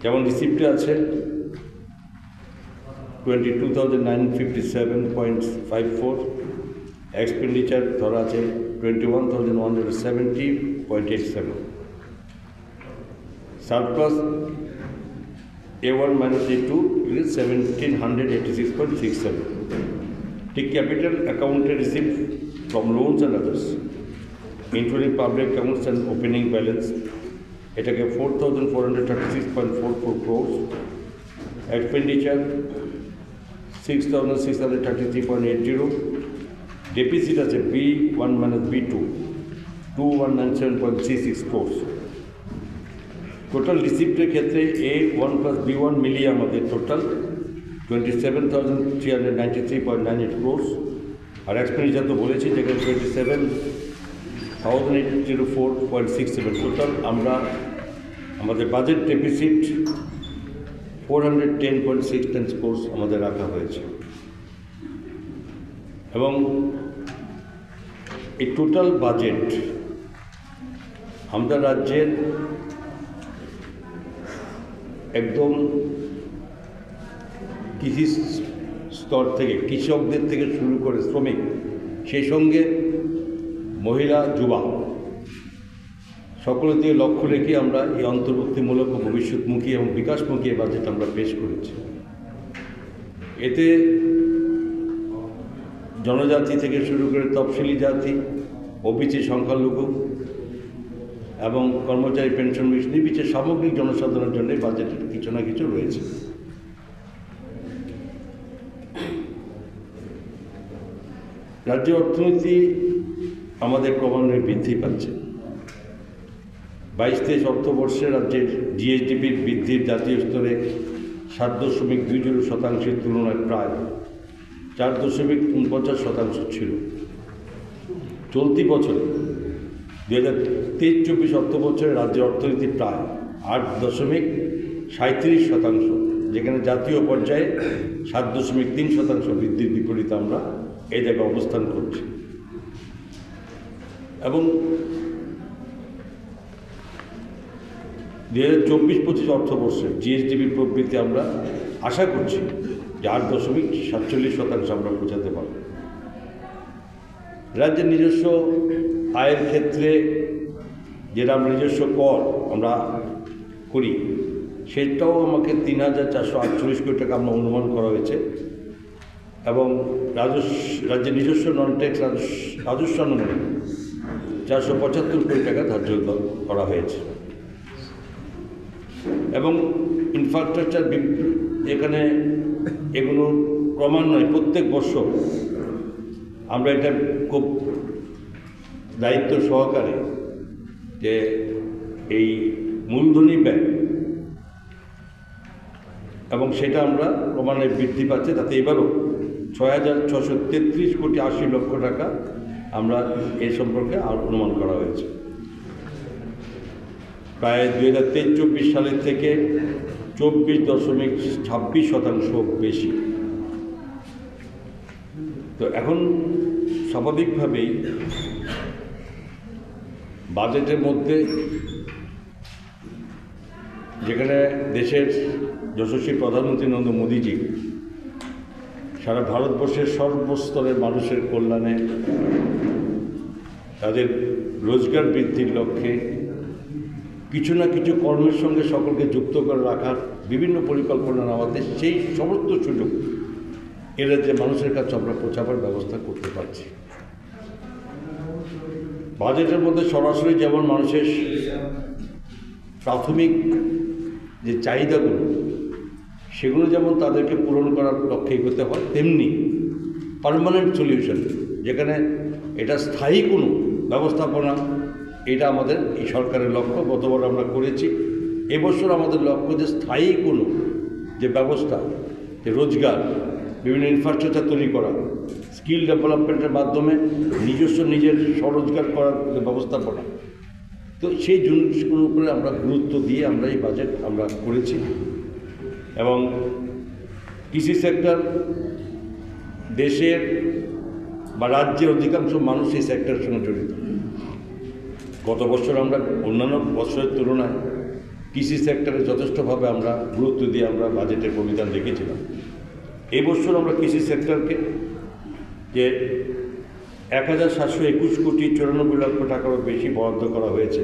যেমন রিসিপ্টে আছে 22,957.54, এক্সপেন্ডিচার ধরা আছে 21,170.87, surplus A1 minus A2 is 1,786.67. Take capital accounted receipt from loans and others, including public accounts and opening balance. It again 4,436.44 crores. Expenditure 6,633.80. Deficit as a B1 minus B2 2,197.36 crores. Total রিসিপ্টের ক্ষেত্রে A1 plus B1 মিলিয়ে আমাদের total 27,393.98 crores, আর expenditure তো বলেছি যেখানে 27,804.67। Total আমরা আমাদের budget deficit 410.6 crores আমাদের রাখা হয়েছে, এবং এই টোটাল বাজেট আমাদের রাজ্যের একদম কৃষি স্তর থেকে, কৃষকদের থেকে শুরু করে শ্রমিক, সেই সঙ্গে মহিলা, যুবা সকলের দিকে লক্ষ্য রেখে আমরা এই অন্তর্ভুক্তিমূলক, ভবিষ্যৎমুখী এবং বিকাশমুখী বাজেট আমরা পেশ করেছি। এতে জনজাতি থেকে শুরু করে তফসিলি জাতি, ওবিসি, সংখ্যালঘু এবং কর্মচারী, পেনশন নির্বিচারে সামগ্রিক জনসাধারণের জন্য বাজেটের কিছু না কিছু রয়েছে। রাজ্যের অর্থনীতি আমাদের ক্রমান্বয়ে বৃদ্ধি পাচ্ছে। 22-23 অর্থবর্ষে রাজ্যের জিএসডিপির বৃদ্ধির জাতীয় স্তরে 7.20% তুলনায় প্রায় 4.49% ছিল। চলতি বছরে 2023-24 অর্থবছরে রাজ্যের অর্থনীতি প্রায় 8.37%, যেখানে জাতীয় পর্যায়ে 7.3% বৃদ্ধির বিপরীতে আমরা এই জায়গায় অবস্থান করছি। এবং 2024-25 অর্থবর্ষে জিএসডিপি প্রবৃদ্ধি আমরা আশা করছি যে 8.47% আমরা পৌঁছাতে পারব। রাজ্যের নিজস্ব আয়ের ক্ষেত্রে যেটা আমরা নিজস্ব কর আমরা করি, সেটাও আমাকে 3,448 কোটি টাকা আমরা অনুমান করা হয়েছে, এবং রাজ্যের নিজস্ব নন ট্যাক্স রাজস্ব অনুমানে 475 কোটি টাকা ধার্য করা হয়েছে। এবং ইনফ্রাস্ট্রাকচার এখানে এগুলো ক্রমান্বয়ে প্রত্যেক বছর আমরা এটা খুব দায়িত্ব সহকারে যে এই মূলধনী ব্যয় এবং সেটা আমরা ক্রমান্বয়ে বৃদ্ধি পাচ্ছে, তাতে এবারও 6,633 কোটি 80 লক্ষ টাকা আমরা এই সম্পর্কে অনুমান করা হয়েছে। প্রায় 2023-24 সালের থেকে 24.26% বেশি। তো এখন স্বাভাবিকভাবেই বাজেটের মধ্যে, যেখানে দেশের যশস্বী প্রধানমন্ত্রী নরেন্দ্র মোদীজি সারা ভারতবর্ষের সর্বস্তরের মানুষের কল্যাণে, তাদের রোজগার বৃদ্ধির লক্ষ্যে কিছু না কিছু কর্মের সঙ্গে সকলকে যুক্ত করে রাখার বিভিন্ন পরিকল্পনা নেওয়াতে সেই সমস্ত সুযোগ এরা যে মানুষের কাছে আমরা পৌঁছাবার ব্যবস্থা করতে পারছি। বাজেটের মধ্যে সরাসরি যেমন মানুষের প্রাথমিক যে চাহিদাগুলো সেগুলো যেমন তাদেরকে পূরণ করার লক্ষ্যে এগোতে হয়, তেমনি পার্মানেন্ট সলিউশন, যেখানে এটা স্থায়ী কোনো ব্যবস্থাপনা, এটা আমাদের এই সরকারের লক্ষ্য। গতবার আমরা করেছি, এবছর আমাদের লক্ষ্য যে স্থায়ী কোনো যে ব্যবস্থা, যে রোজগার, বিভিন্ন ইনফ্রাস্ট্রাকচার তৈরি করা, স্কিল ডেভেলপমেন্টের মাধ্যমে নিজের স্বরোজগার করার ব্যবস্থাপনা। তো সেই জিনিসগুলোর উপরে আমরা গুরুত্ব দিয়ে আমরা এই বাজেট আমরা করেছি। এবং কৃষি সেক্টর দেশের বা রাজ্যের অধিকাংশ মানুষ এই সেক্টরের সঙ্গে জড়িত। গত বছর আমরা অন্যান্য বছরের তুলনায় কৃষি সেক্টরে যথেষ্টভাবে আমরা গুরুত্ব দিয়ে আমরা বাজেটের প্রবিধান রেখেছিলাম। এই বছর আমরা কৃষি সেক্টরকে যে 1721 কোটি 94 লক্ষ টাকারও বেশি বরাদ্দ করা হয়েছে,